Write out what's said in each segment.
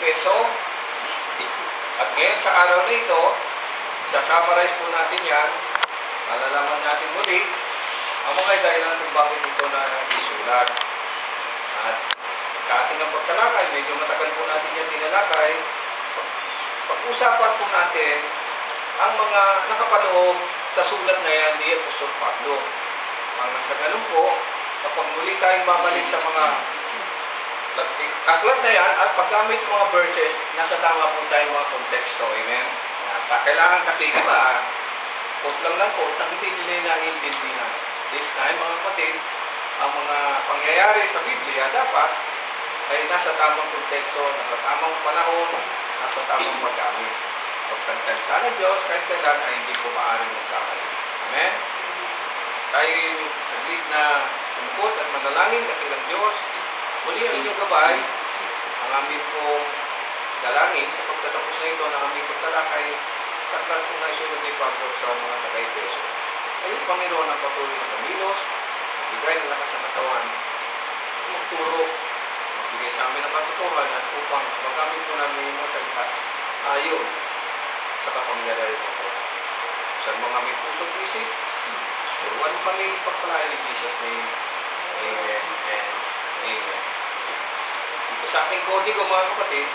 Efeso. At ngayon sa araw na ito, sa-summarize po natin yan, malalaman natin muli ang mga dahilan kung bakit ito na isulat. At sa ating pagtalakay, medyo matagal po natin yan tinalakay, pag-usapan po natin ang mga nakapaloob sa sulat na yan ni Apostol Pablo. Hanggang sa ganun po, kapag muli tayong babalik sa mga aklat na yan at paggamit mga verses, nasa tama po tayong mga konteksto. Amen? At kailangan kasi, di ba, quote lang ng quote na hindi nila naiintindihan. This time, mga kapatid, ang mga pangyayari sa Biblia dapat ay nasa tamang konteksto, nasa tamang panahon, nasa tamang paggamit. Pagkansalita ng Diyos, kahit kailan ay hindi po maaaring magkamali. Amen? Tayo saglit na tumukot at manalangin dakilang Diyos. Muli ang inyong gabay, ang aming po dalangin sa pagtatapos na ito ng aming pagtalakay sa aklat kong naisulat ni Pablo sa mga taga-Efeso. Ayun, Panginoon, ang patuloy na kamilos, bigay ng lakas ng katawan, magturo, magbigay sa amin ng katotohanan upang magamit po namin yung mga salita ayon sa kapangyarihan ng ito. Sa mga may pusong isip, turuan kami pagpalain ni Jesus name. Amen and amen. Dito sa aking kodigo, mga kapatid,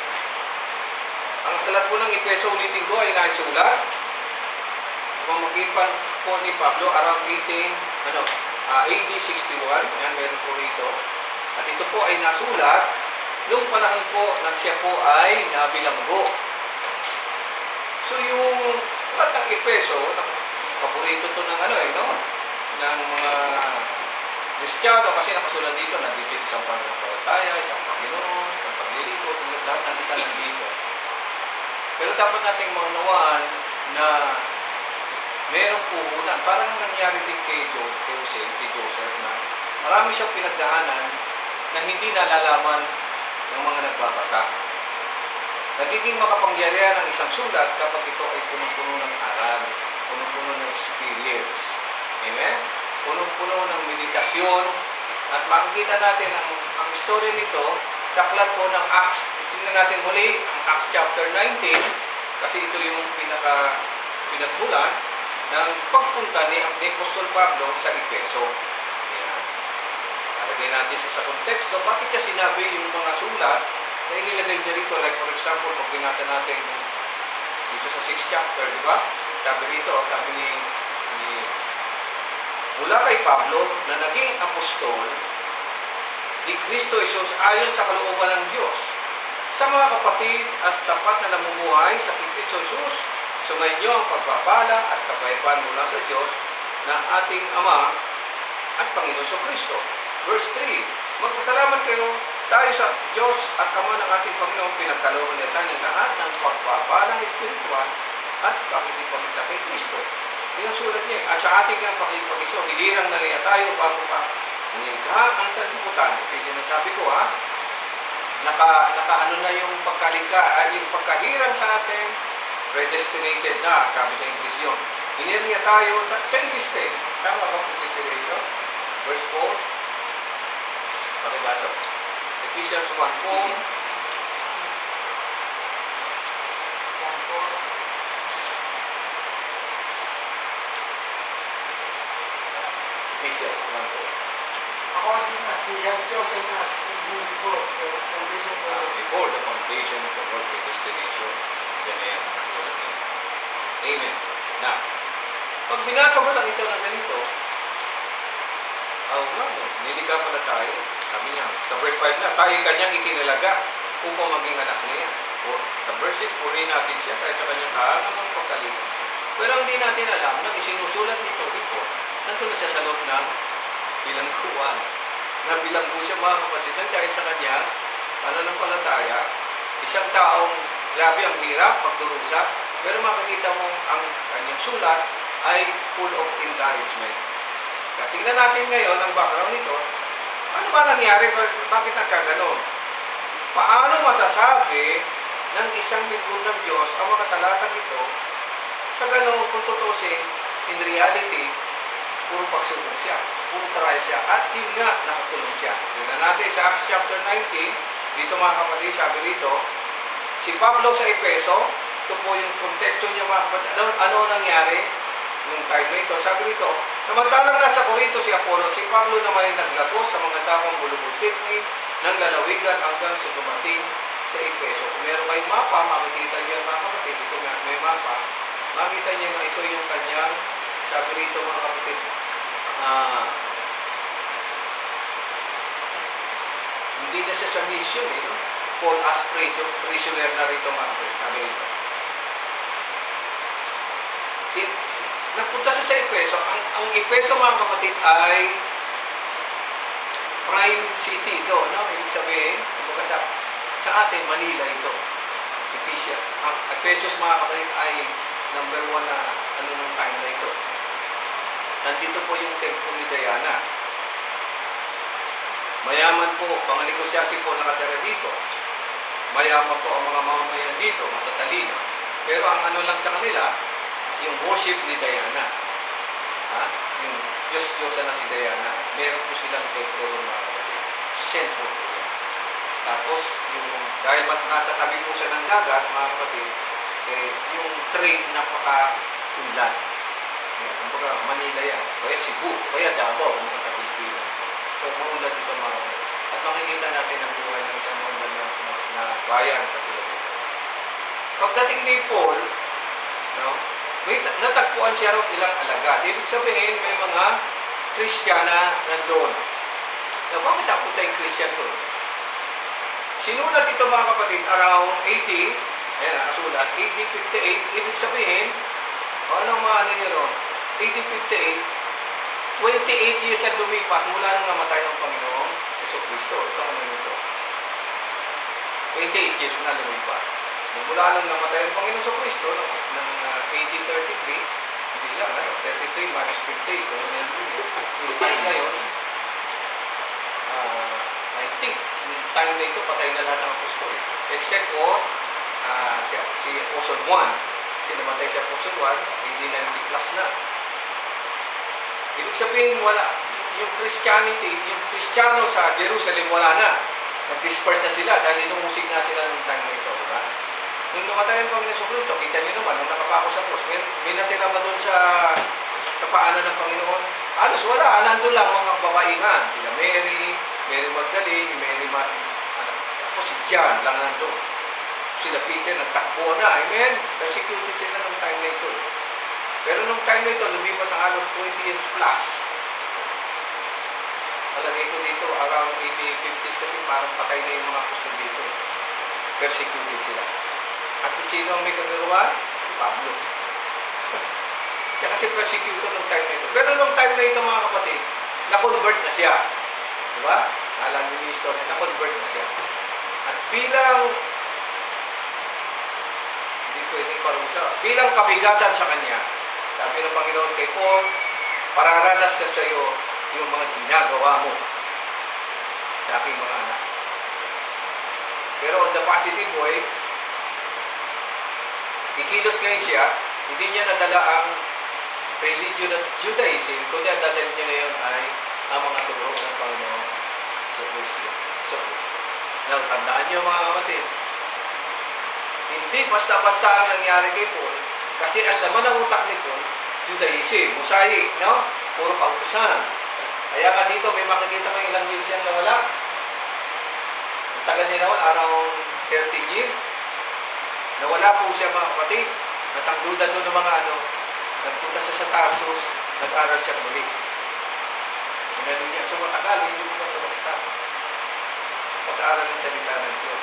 ang aklat po ng Efeso, ulitin ko, ay naisulat sa pamamagitan po ni Pablo around AD 61. Yan, meron po rito. At ito po ay nasulat nung panahon po nang siya po ay nabilanggo. So yung aklat ng Efeso, paborito to ng ng mga Kristiyano kasi nakasulat dito, nandito isang pananampalataya, isang Panginoon, isang paglilingkod, lahat ng isa nandito. Pero dapat nating maunawaan na merong puhunan. Parang nangyari din kay Joseph na marami siyang pinagdaanan na hindi nalalaman ng mga nagbabasa. Nagiging makapangyarihan ang isang sulat kapag ito ay punong-puno ng aral, punong-puno ng experience. Amen? Punong-puno ng meditasyon. At makikita natin ang story nito sa aklat po ng Acts. Tingnan natin muli ang Acts chapter 19 kasi ito yung pinagmulan ng pagpunta ni Apostol Pablo sa Efeso. Alagay natin sa konteksto, bakit niya sinabi yung mga sulat na inilagay niya rito? Like for example, pag binasa natin dito sa 6th chapter, di ba? Sabi rito, sabi ni mula kay Pablo na naging apostol ni Kristo Jesus ayon sa kalooban ng Diyos sa mga kapatid at tapat na namumuhay sa Kristo Jesus, sumainyo ang pagpapala at kapayapaan mula sa Diyos na ating Ama at Panginoon sa Kristo. Verse 3, magpasalamat kayo tayo sa Diyos at Ama ng ating Panginoon, pinagkalooban niya tayo ng lahat ng pagpapalang espiritual at pakikipag-isa kay Kristo. Yung sulat niya, at sa ating pakikipag-isa, hilirang na niya tayo bago pa nilikha ang sanlibutan. Kasi sinasabi ko naka na yung pagkalika, yung pagkahirang sa atin, predestinated na, sabi sa English yun. Hinir niya tayo sa English din. Tama ba predestination? Verse 4. Pakibasa. Ephesians 1:4. Ephesians 1:4. According as He had chosen us in Him before the foundation of the world. Before the foundation of the world, predestination. Yan na yan. Amen. Na, pag binasa mo lang ito ng ganito, nilikha pala tayo. Sabi niya, sa verse 5 na, tayo kanyang itinalaga upang maging anak niya. Sa verse 6, purihin natin siya kaya sa kanyang kahangamang pagkalikha. Pero hindi natin alam na isinusulat nito dito, nandun na siya sa loob ng bilangguan. Nabilanggo siya mga kapatid dahil sa kanya, pananampalataya, isang taong grabe ang hirap, pagdurusa, pero makikita mo ang kanyang sulat ay full of encouragement. Kaya tingnan natin ngayon ang background nito. Ano ba nangyari? Bakit nagkaganon? Paano masasabi ng isang lingkod ng Diyos ang mga talatang ito sa ganon kung tutusin, in reality, puro pagsubok siya, puro trial siya, at yun nga, nakatulong siya. Tingnan natin sa Acts chapter 19, dito mga kapatid, sabi rito, Si Pablo sa Efeso, ito po yung konteksto niya mga kapatid. Ano nangyari nung time na ito? Sabi nito, samantalang nasa Corinto si Apollo, si Pablo naman ay naglagos sa mga dakong bulubultik ng lalawigan hanggang sa dumating sa Efeso. Kung meron kayong mapa, makikita niyo mga kapatid, ito nga, may mapa, makita niyo na ito yung kanyang, sabi rito mga kapatid, hindi na siya sa mission, no? Paul as prisoner na rito mga kapatid, sabi rito. Napunta siya sa Efeso. Ang Efeso mga kapatid ay prime city ito, no? Ibig sabihin, sa atin, Manila ito. Efesia. Ang Efesos mga kapatid ay number 1 na ano nung time na ito. Nandito po yung templo ni Diana. Mayaman po, mga negosyante po nakatira dito. Mayaman po ang mga mamamayan dito, matatalino. Pero ang ano lang sa kanila, yung worship ni Diana. Ha? Yung Diyos-Diyosa na si Diana. Meron po silang templo ng mga kapatid. Sentro po yan. Tapos, dahil nasa tabi po siya ng dagat, mga kapatid, yung trade napaka-unlad. Kumbaga, Manila yan. Kaya Cebu, kaya Davao, kumbaga sa Pilipinas. So, maunlad dito mga kapatid. At makikita natin ang buhay ng isang maunlad na bayan. Pagdating ni Paul, no, natagpuan siya raw ilang alagad. Ibig sabihin, may mga Kristiyana nandun. Now, bakit napunta yung Christian doon? Sinulat ito mga kapatid, around 80, ayan, nakasulat, AD 58, ibig sabihin, anong maano niyo ron? AD 58, 28 years ang lumipas mula nung namatay ng Panginoong Jesucristo. Ito ano ito? 28 years na lumipas. Mula nung namatay ang Panginoong Jesucristo, ng AD 33, hindi lang, 33 minus 50, kung yan yung time na yun, I think, yung time na ito, patay na lahat ng apostol. Except for si Apostle 1. Kasi namatay si Apostle 1, hindi 90 plus na. Ibig sabihin, wala. Yung Christianity, yung Kristiyano sa Jerusalem, wala na. Nag-disperse na sila dahil inumusig na sila ng time na ito. Diba? Nung namatay ang Panginoon sa Kristo, kita niyo naman, nung nakapako sa krus, may natira ba doon sa paanan ng Panginoon? Halos wala. Nandun lang mga babaingan. Sila Mary Magdalene, ako si John lang nandun. Sila Peter, nagtakbo na. Amen? Persecuted sila nung time na ito. Pero nung time na ito, lumipas ang halos 20 years plus. Talagay ko dito, around 50s kasi parang patay na yung mga apostol dito. Persecuted sila. At sino ang may kagagawa? Pablo. Siya kasi persecutor nung time na ito. Pero nung time na ito mga kapatid, na-convert na siya. Diba? Alam niyo yung story, na-convert na siya. At hindi pwedeng parusa, bilang kabigatan sa kanya, sabi ng Panginoon kay Paul, pararanas ka sa iyo yung mga ginagawa mo sa aking mga anak. Pero on the positive way, ikilos ngayon siya, hindi niya nadala ang religion of Judaism, kundi ang dadalhin niya ngayon ay ang mga turo ng Panginoon sa Kristo. Now, tandaan niyo mga kapatid, hindi basta-basta ang nangyari kay Paul, kasi ang laman ng utak ni Paul, Judaism, Mosaic, no? Puro kautusan. Kaya nga dito, may makikita mo ilang years yan nawala. Ang tagal niya nawala, around 13 years. Nawala po siya mga kapatid. Natangdudan doon ng mga nagpunta siya sa Tarsus, nag-aral siya muli. Inano niya, so matagal, hindi mo basta-basta. Pag-aaral ng salita ng Diyos.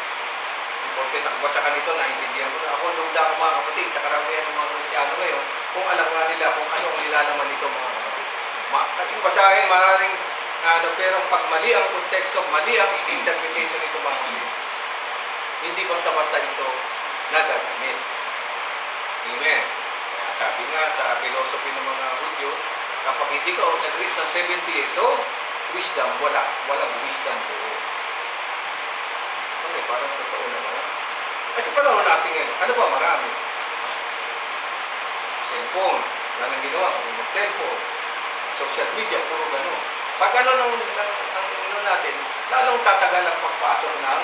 Porque nakabasa ka nito, naintindihan mo na. Ako, dumda ako mga kapatid, sa karamihan ng mga Kristiano ngayon, kung alam nga nila kung ano ang nilalaman nito mga kapatid. Kating basahin, maaaring pero pag mali ang konteksto, mali ang interpretation nito mga kapatid. Hindi basta-basta ito nagagamit. Amen. Kaya sabi nga sa philosophy ng mga Hudyo, kapag hindi ka nag-reach ng 70 years old, wisdom, walang wisdom po. Okay, parang totoo naman. Kasi panahon natin ngayon, ano ba marami? Cellphone, lang ang ginawa, mag-cellphone, social media, puro gano'n. Pag ano natin, lalong tatagal ang pagpasok ng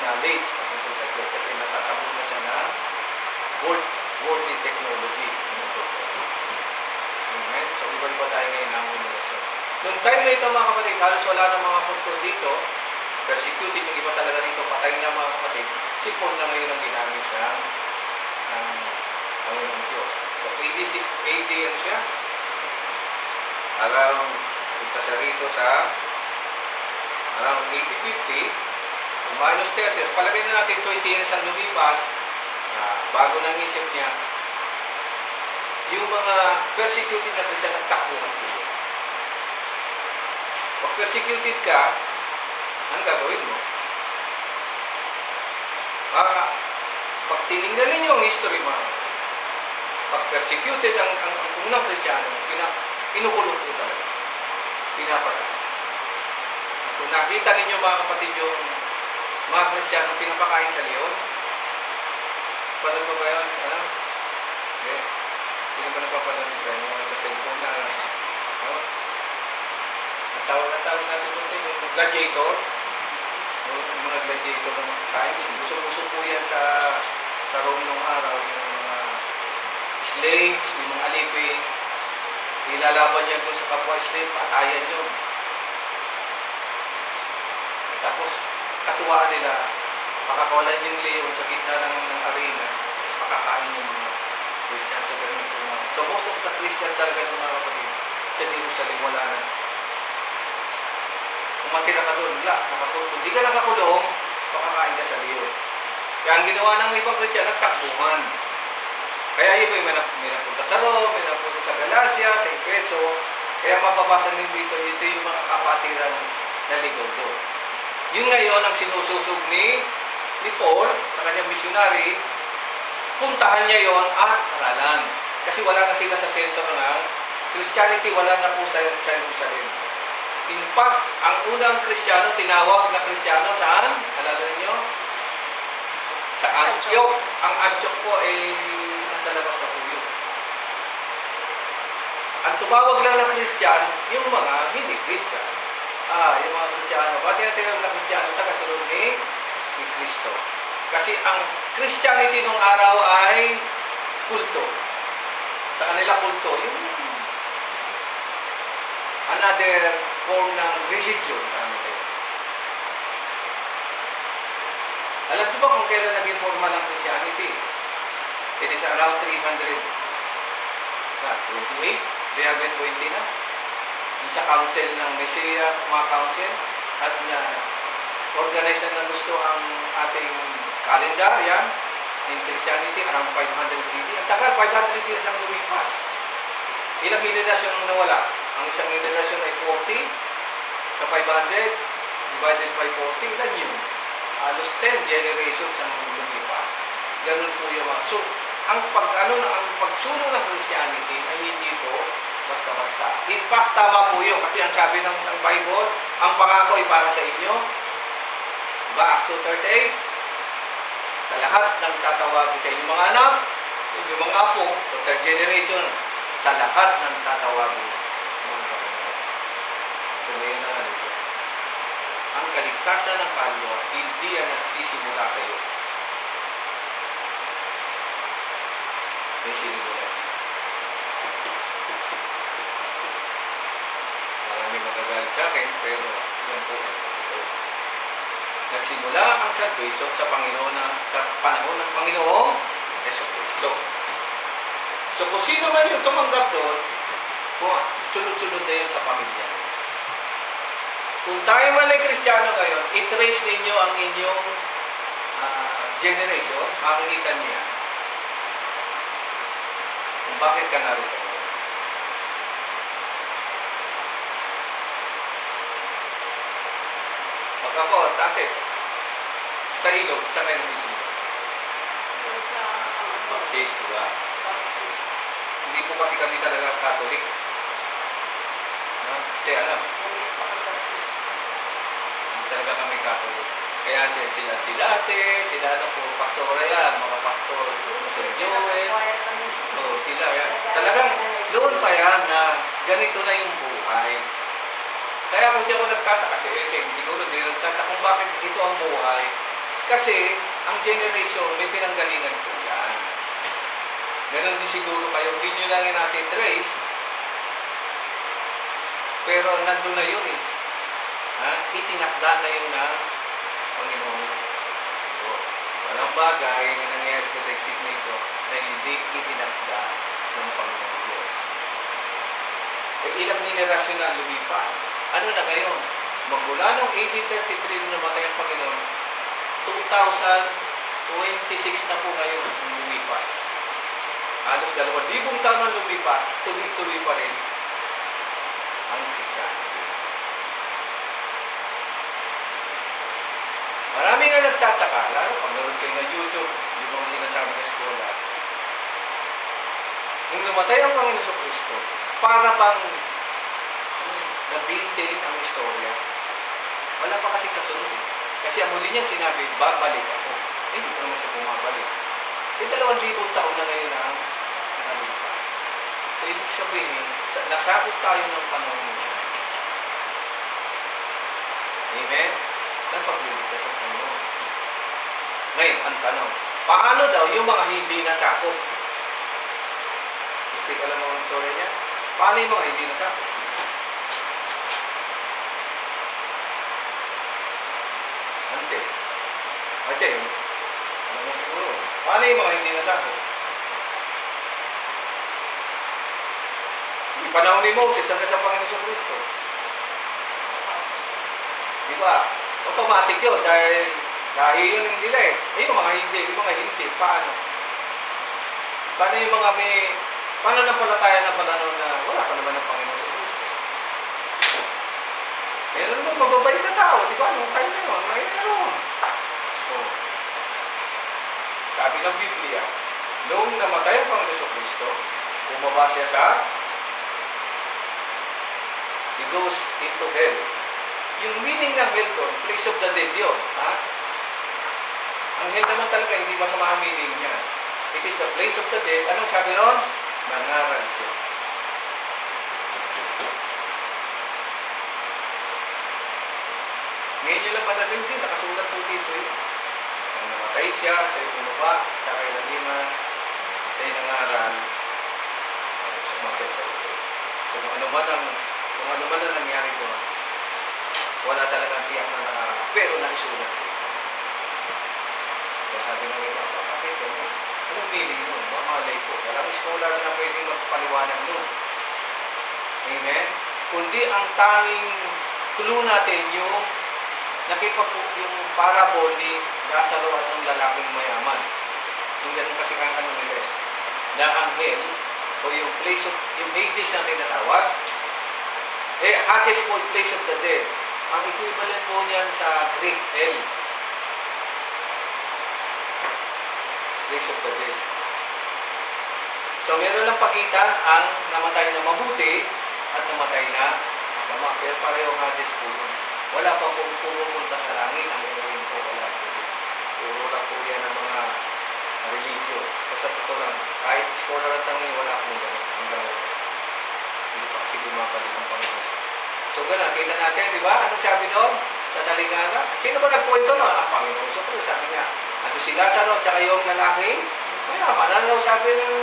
knowledge patungkol sa Diyos kasi natatabunan worldly technology. Amen? So, iba-iba tayo ngayon ng komunikasyon. Noong time na ito mga kapatid, halos wala ng mga apostol dito, persecuted yung iba talaga dito, patay na mga kapatid, si Paul na ngayon ang ginamit ng Panginoon Diyos. So, AD ano siya? Around, punta siya rito sa around 80-50, minus 30. Palagay na natin 20 years ang lumipas, bago nang isip niya, yung mga persecuted na Christian nagtakbuhan po. Pag persecuted ka, ang gagawin mo? Pag tinignan ninyo ang history mo, pag persecuted ang unang Kristiyano, inukulong po talaga. Pinapatay. Kung nakita ninyo mga kapatid yung mga Kristiyano pinapakain sa leon, panood mo ba yun? Ano? Okay. Hindi ba napapanood nito? Yung sa cellphone na, no? Ang tawag natin ito, yung gladiator. Yung mga gladiator ng time. Gusto po yan sa Rome nung araw, yung mga slaves, yung mga alipin. Ilalaban yan doon sa kapwa slave, patayan yun. Tapos, katuwaan nila, pakakawalan yung leon sa gitna ng arena, tapos pakakain yung mga Christian sa ganun. So, most of the Christians talaga ng mga kapatid, sa Jerusalem, wala na. Kung matira ka doon, nakakulong. Kung di ka nakakulong, pakakain ka sa leon. Kaya ang ginawa ng ibang Christian, nagtakbuhan. Kaya iba may napunta sa Rome, may napunta sa Galacia, sa Efeso. Kaya mababasa ninyo dito yung mga kapatiran na ligaw doon. Yun ngayon ang sinususog ni Paul sa kanyang missionary, puntahan niya yon at aralan. Kasi wala na sila sa sentro ng Christianity, wala na po sa Jerusalem. In fact, ang unang Kristiyano, tinawag na Kristiyano saan? Alala niyo? Sa Antioch. Ang Antioch po ay nasa labas na po yun. Ang tumawag lang na Kristiyan, yung mga hindi Kristiyan. Yung mga Kristiyano. Bakit natin na Kristiyano? Tagasunod ni Kristo. Kasi ang Christianity nung araw ay kulto. Sa kanila kulto, yung another form ng religion sa kanila. Alam niyo ba kung kailan naging formal ng Christianity? It is around 320 na. Sa council ng Nicaea, mga council, at na organize na gusto ang ating calendar, yan, in Christianity, around 500 BD. Ang tagal, 500 years ang lumipas. Ilang generasyon ang nawala? Ang isang generasyon ay 40, sa 500, divided by 40, ilan yun? Halos 10 generations ang lumipas. Ganun po yung mga. So, ang pagsuno ng Christianity ay hindi po basta-basta. In fact, tama po yun. Kasi ang sabi ng Bible, ang pangako ay para sa inyo. Diba? Acts 2:38. Sa lahat ng tatawagin sa inyong mga anak, inyong mga apo, sa third generation, sa lahat ng tatawagin. Tuloy na nga dito. Ang kaligtasan ng kaluluwa, hindi yan nagsisimula sa iyo. May sinimula. Maraming magagalit sa akin, pero yan po. Nagsimula ang salvation sa panahon ng Panginoong Jesucristo. So kung sino man yung tumanggap doon, sunod-sunod na yun sa pamilya. Kung tayo man ay Kristiyano ngayon, i-trace ninyo ang inyong generation, makikita niyo yan. Kung bakit ka narito. Pag ako, dati, sa ilog, sa kayo nagsisimula? Baptist, diba? Hindi po kasi kami talaga Catholic. Hindi alam. Hindi talaga kami Catholic. Kaya sila ate, sila po, pastora yan, mga pastor, Sir Joel. Sila yan. Talagang doon pa yan na ganito na yung buhay. Kaya kung di ako nagtataka, kasi siguro di nagtataka kung bakit ito ang buhay. Kasi ang generation, may pinanggalingan po yan. Ganun din siguro kayo. Hindi nyo lang yung natin trace, pero nandun na yun eh. Ha? Itinakda na yun ng Panginoon. So, walang bagay na nangyari sa daigdig na ito na hindi itinakda ng Panginoon Diyos. E ilang henerasyon na lumipas. Ano na ngayon? Magmula noong 1833 nung namatay ang Panginoon, 2026 na po ngayon nung lumipas. Halos 2,000 taon na lumipas, tuloy-tuloy pa rin ang Christianity. Marami nga nagtataka, lalo pag naroon kayo na YouTube, di ba ang sinasabi ng eskola, nung namatay ang Panginoon Kristo, para bang nabitin ang istorya. Wala pa kasi kasunod eh. Kasi ang huli niya sinabi, babalik ako. Hindi pa naman siya bumabalik. 2,000 taon na ngayon na nalipas. So, ibig sabihin, nasakot tayo ng panahon niya. Amen? Nagpagliligtas ang Panginoon. Ngayon, ang tanong, paano daw yung mga hindi nasakot? Gusto alam mo ang story niya? Paano yung mga hindi nasakot? Ate, alam mo siguro. Paano yung mga hindi nasakot? Yung panahon ni Moses hanggang sa Panginoon Kristo. Di ba? Automatic yun dahil yun yung nila eh. Yung mga hindi, paano? Paano yung mga paano nampalataya na pala nun na wala pa naman ang Panginoon Kristo? Meron mo mababalik na tao, di ba? Nung time na yun, meron. Oh. Sabi ng Biblia, noong namatay ang Panginoon Kristo, bumaba siya he goes into hell. Yung meaning ng hell doon, place of the dead yun. Ha? Ang hell naman talaga, hindi masama ang meaning niya. It is the place of the dead. Anong sabi ron? Nangaral siya. Ngayon nyo lang manalil din, nakasulat po dito eh. Nang namatay siya, sa bumaba, sa kailaliman, siya'y nangaral, sumakit sa ito. So kung ano man ang nangyari doon, wala talagang tiyak na nangaral, pero naisulat. Kaya sabi ng iba, bakit ganun? Anong meaning nun? Mamalay ko. Walang scholar na pwedeng magpaliwanag nun. Amen? Kundi ang tanging clue natin yung nakita po yung parable ni Lazaro at ng lalaking mayaman. Yung ganun kasi ang ano nila eh. Na ang hell, o yung place of, yung Hades na tinatawag, Hades po yung place of the dead. Ang equivalent po niyan sa Greek, hell. Place of the dead. So meron lang pagitan ang namatay na mabuti at namatay na masama. Pero pareho Hades po yun. Wala pa pong pumupunta sa langit ang gagawin po. Wala po. Puro lang po yan ang mga religion. Kasi totoo lang, kahit scholar at tangi, wala pong gano'n. Hanggang hindi pa kasi bumabalik ang Panginoon. So gano'n, kita natin, di ba? Anong sabi doon? Sa taligana? Sino ba nagkwento no? Ang Panginoon. So sabi niya, ano si Lazaro at saka yung lalaki? Mayaman. Ano sabi ng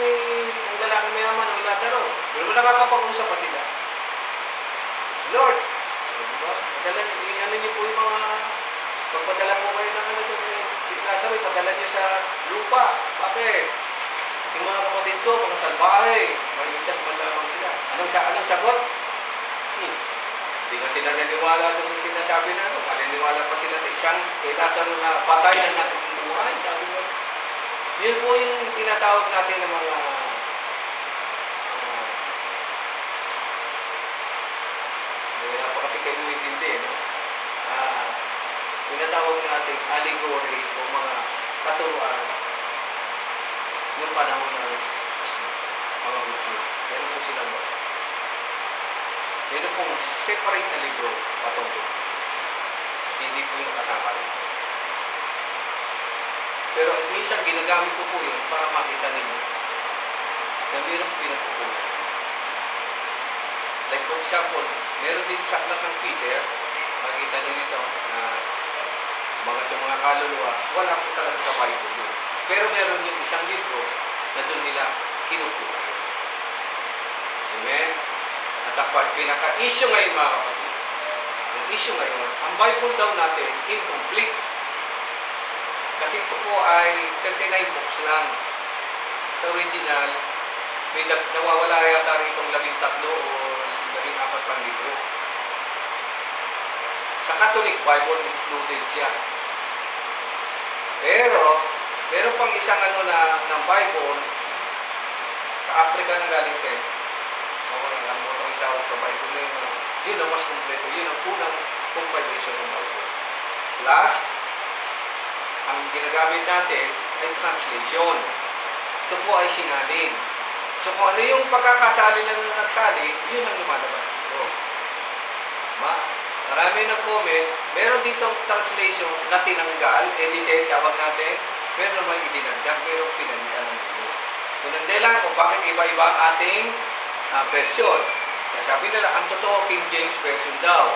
lalaki mayaman o Lazaro? Pero nakakapag-usap pa sila. Lord, diba? Ano niyo po yung mga pagpadala po kayo ng ano doon, si Lazaro, padala niyo sa lupa. Bakit? Yung mga kapatid ko, mga salbahe, maligtas man lamang sila. Anong sagot? Hindi nga sila naniwala doon sa sinasabi na ano. Naniwala pa sila sa isang kay Lazaro na patay na nakikibuhay. Sabi mo, yun po yung tinatawag natin ng mga wala pa kasi kayo intindi, no? Tinatawag natin allegory o mga katuruan yung panahon ng mga Hudyo. Meron po silang meron pong separate na libro patungkol. Hindi po yung kasama rin. Pero minsan ginagamit ko po yun para makita ninyo na meron po pinagpupunan. Like for example, meron dito sa aklat ng Peter, makikita nyo dito na mga kaluluwa, wala po talaga sa Bible doon. Pero meron yung isang libro na doon nila kinukuha. Amen? At ang pinaka-issue ngayon mga kapatid, ang issue ngayon, ang Bible daw natin, incomplete. Kasi ito po ay 39 books lang. Sa original, may nawawala yata rin itong 13 o 14 pang libro. Sa Catholic Bible, included siya. Pero, meron pang isang ng Bible, sa Africa na galing din. Ang motong tawag sa Bible na yun, yun ang mas kompleto. Yun ang unang compilation ng Bible. Plus, ang ginagamit natin ay translation. Ito po ay sinalin. So kung ano yung pagkakasali lang na nagsali, yun ang lumalabas dito. Marami nag-comment, meron dito translation na tinanggal, edited, tawag natin, meron naman idinagdag, meron pinalitan ng dito. Tunanday lang kung bakit iba-iba ang ating version. Kaya sabi nila, ang totoo King James Version daw.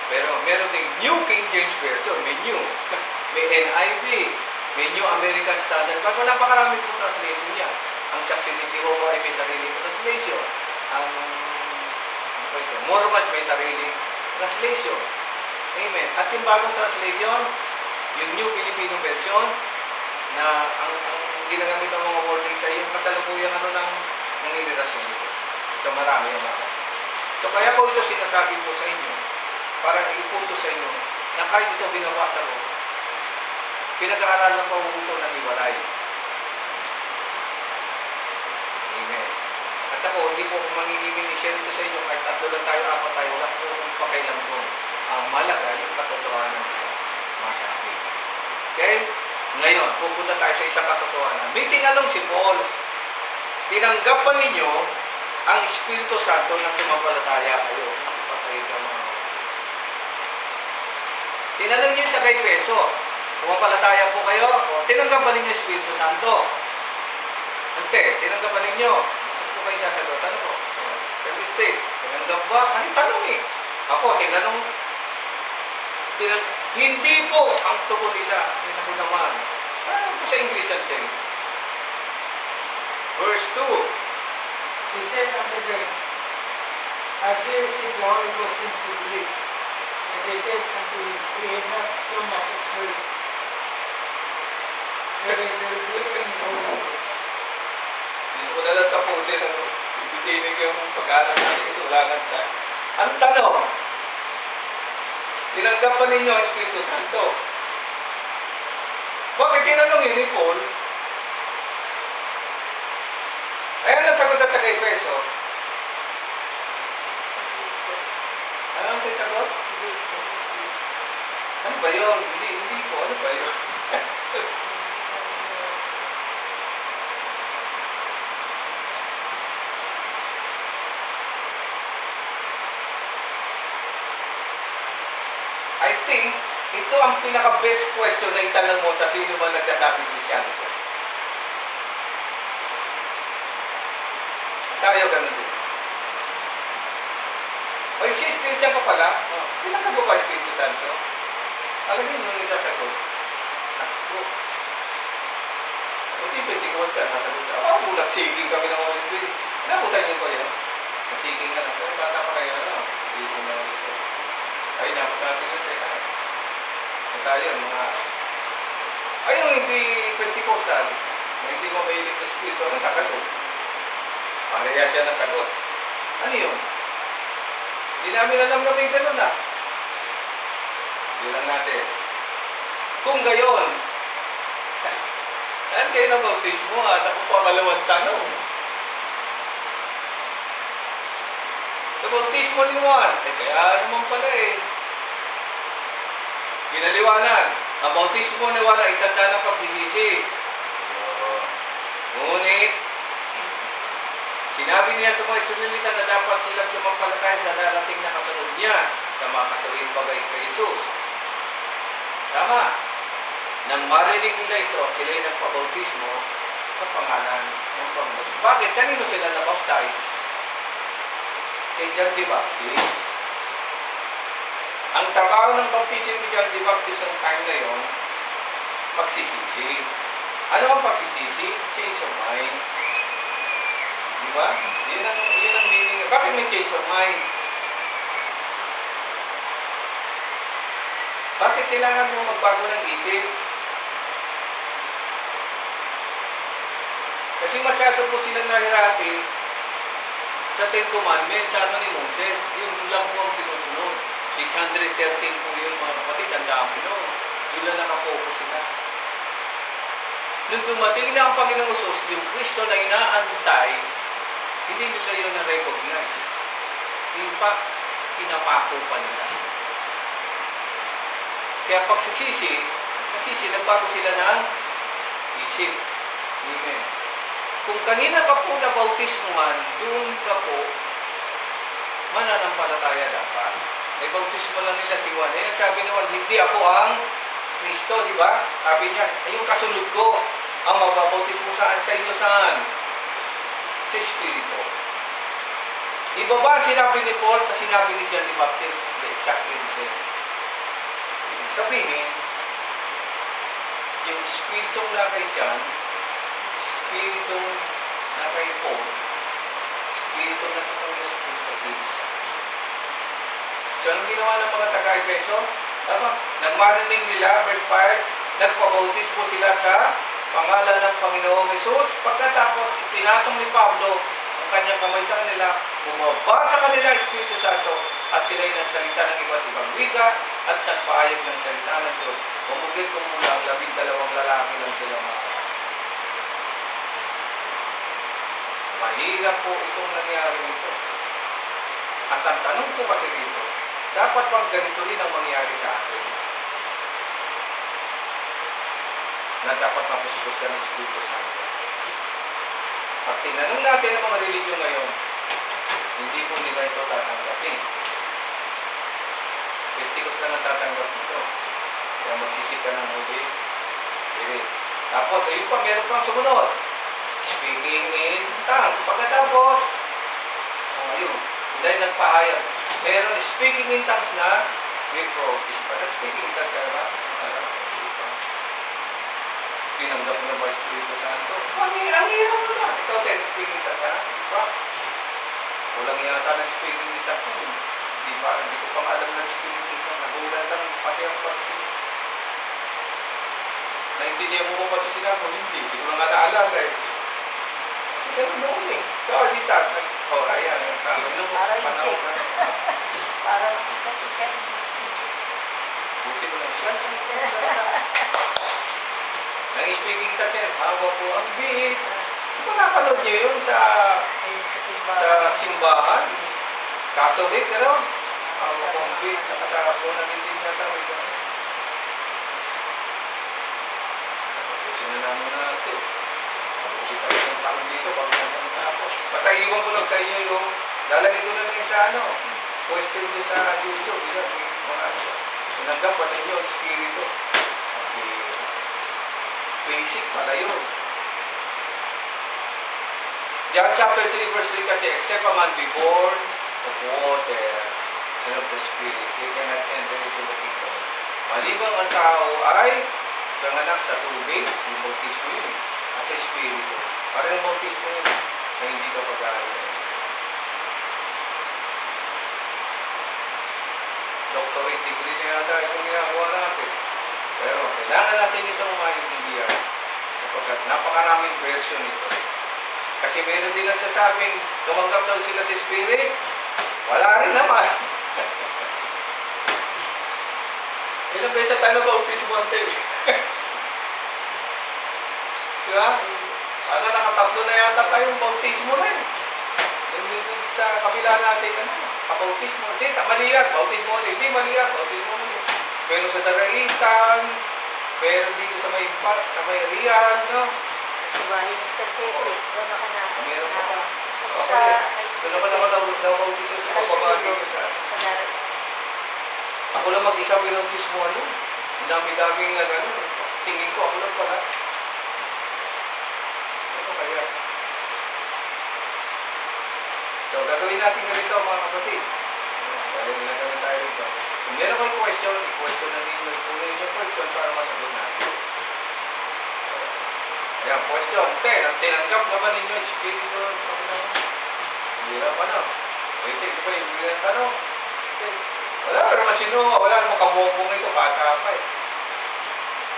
Pero meron ding New King James Version, may New. May NIV, may New American Standard. Pero napakarami pong translation niya. Ang Saksi ni Jehovah ay may sariling translation. Ang Mormons may sariling translation. Amen. At yung bagong translation, yung New Filipino Version, na ang ginagamit ng mga wordings ay yung kasalukuyang ng nilirasyon nito. So marami yung mga. So kaya po ito sinasabi po sa inyo, para ipunto sa inyo, na kahit ito binabasa ko, pinag-aaralan ko ito ng hiwalay. Amen. At ako, hindi po mangingimin i-share ito sa inyo, kahit tatlo lang tayo, apat tayo, wala po kung pakailan mo. Ang malaga, yung katotohanan ng masabi. Okay? Ngayon, pupunta tayo sa isang katotohanan. May tinanong si Paul, tinanggap pa ninyo ang Espiritu Santo ng sumampalataya kayo. Nakapatay ka mga. Tinanong niyo sa kay Peso, sumampalataya po kayo, tinanggap pa ninyo Espiritu Santo. Ante, tinanggap pa ninyo. Ano po kayo sasagot? Ano po? Mistake. Tinanggap ba? Kasi tanong eh. Ako, tinanong. Hindi po ang tuko nila. Yan ako naman. Ano po sa English natin? Verse 2. He said unto them, have ye received the Holy Ghost since you believe? And they said unto him, we have not so much as heard. Whether there be any Holy Ghost. Hindi ko na lang tapusin ang ibitinig yung pag-aaral natin kasi wala nang tayo. Ang tanong, tinanggap pa ninyo ang Espiritu Santo. Bakit tinanong yun ni Paul? Ayan ang sagot at taga-Efeso. Ano ang sagot? Ano ba yun? Hindi po. Ano ba yun? I think, ito ang pinaka-best question na itanong mo sa sino man nagsasabing Kristyano siya. Tayo ganun din. O yung sis, Christian ka pala, tinanggap mo ba Espiritu Santo? Alam niyo yung sasagot. Ako. O di Pentecost ka, sasagot ka. Nagsiking kami ng Holy Spirit. Nabutan niyo po yun. Nagsiking ka lang. Pero bata pa kayo, hindi ko na Holy Spirit. Ay, napot natin yun. So tayo, ay, yung hindi Pentecostal, na hindi mo mahilig sa Espiritu, anong sasagot? Pareha siya nasagot. Ano yun? Hindi namin alam na may ganun na. Bilang natin. Kung gayon, saan kayo na bautismo? Naku po, malawang tanong. Sa bautismo ni Juan, kaya naman pala pinaliwanag. Ang bautismo ni Juan ay tanda ng pagsisisi. Ngunit, sinabi niya sa mga Israelita na dapat silang sumampalataya sa darating na kasunod niya sa mga katuwing bagay kay Jesus. Tama. Nang marinig nila ito, sila ay nagpabautismo sa pangalan ng Panginoon. Bakit? Kanino sila nabaptize? Kay John the Baptist. Ang trabaho ng baptism ni John the Baptist ng time na yon, pagsisisi. Ano ang pagsisisi? isip, change of mind. Di ba? Yan ang meaning. Bakit may change of mind? Bakit kailangan mo magbago ng isip? Kasi masyado po silang nahirati sa Ten Commandments, sa ano ni Moses. Yun lang po ang sinusunod. 613 po yun mga kapatid. Ang dami no. Yun lang nakapokus sila. Nung dumating na ang Panginoong Hesus, yung Kristo na inaantay, hindi nila yun na-recognize. In fact, pinapako pa nila. Kaya pagsisisi, nagbago sila ng isip. Amen. Kung kanina ka po nabautismuhan, doon ka po mananampalataya dapat. May bautismo lang nila si Juan. Eh, nagsabi ni Juan, hindi ako ang Kristo, di ba? Sabi niya, ay yung kasunod ko, ang mababautismo sa inyo saan? Sa Espiritu. Iba ba ang sinabi ni Paul sa sinabi ni John the Baptist? Exactly the same. Ibig sabihin, yung Espiritong na kay John, Espiritong na kay Paul, Espiritong na sa Panginoon Kristo, isa. So, anong ginawa ng mga taga-Efeso? Tama, nagmarinig nila, verse 5, nagpabautismo sila sa pangalan ng Panginoong Hesus. Pagkatapos, pinatong ni Pablo ang kanyang kamay sa kanila, bumaba sa kanila Espiritu Santo, at sila'y nagsalita ng iba't ibang wika at nagpahayag ng salita ng Diyos. Pumugit kung mula ang 12 lalaki lang sila mga. Mahirap po itong nangyari nito. At ang tanong po kasi dito, dapat bang ganito rin ang mangyari sa akin? Na dapat mapusipos ka ng Espiritu Santo. Pag tinanong natin ang mga religion ngayon, hindi po nila ito tatanggapin. Pentecost lang ang tatanggap nito. Kaya magsisik ka ng Holy Spirit. Tapos, ayun pa, meron pang sumunod. Speaking in tongues. Pagkatapos, ayun, sila yung nagpahayag. Meron speaking in tongues na may practice. Pag speaking in tongues ka naman, tinanggap mo na ba Espiritu Santo? Ang hirap mo na. Ikaw din, speaking in tongues ka? Diba? Walang yata ng speaking in tongues. Hindi ko pang alam ng speaking in tongues. Nagulan lang pati ang pag-speaking. Naintindihan mo ba pa sa sinabi mo? Hindi ko na nga naalala eh. Kasi ganun noon eh. Kaya si Tat, ayan. Para i-check. Para isa i-check. Buti mo na siya. Nang-speaking ka sir, hawa po ang beat. Di ba napanood niyo yun sa simbahan? Catholic, ano? Hawa po ang beat. Saka sa ako nagintin na tawid. Sinanaman na natin. Mabuti tayo isang taon dito bago natin tapos. Pataiwan ko lang sa inyo yung lalagay ko na lang sa question nyo sa YouTube. Sinanggap pa ninyo ang Espiritu. Basic pala yun. John chapter 3 verse 3 kasi, except a man be born of water and of the Spirit, he cannot enter into the kingdom. Malibang ang tao ay panganak sa tubig, yung bautismo yun, at sa Espiritu. Parang yung bautismo yun, na hindi ka pag-aaral. Doctorate degree na yata itong ginagawa natin. Pero kailangan natin itong maintindihan sapagkat napakaraming version ito. Kasi meron din nagsasabing tumanggap daw sila sa Spirit. Wala rin naman. Ilang beses tayo bautismo ang tayo. Diba? Ano, nakatatlo na yata tayong bautismo na yun. Sa kabila natin, kabautismo. Hindi, mali yan. Bautismo ulit. Hindi, mali yan. Bautismo ulit. Meron sa Daraitan, meron dito sa may Real, no? Sa bahay ni Mr. Pepe. Wala ka na. Meron pa ba? Sa Ito naman daw bautismo sa kapabaan dito sa... darat. Ako lang mag-isa bautismo, ano? Ang dami-daming, tingin ko, ako lang pala. Ano kaya? So, gagawin natin ganito mga kapatid. Dahil nagawin tayo rito. Kung meron kayo question, i-question na ninyo. Kung meron yung question para masagot natin. Ayan, question 10. Tinanggap naman ninyo yung Espiritu ng Panginoon. Hindi na pa na. Wait, ito ba yung bilang tanong? Wala naman sino, wala naman kabumbong nito, bata pa eh.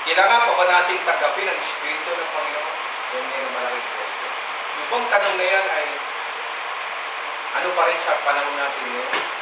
Kailangan pa ba natin tanggapin ang Espiritu ng Panginoon? Yan yung malaking question. Yung bang tanong na yan ay ano pa rin sa panahon natin ngayon?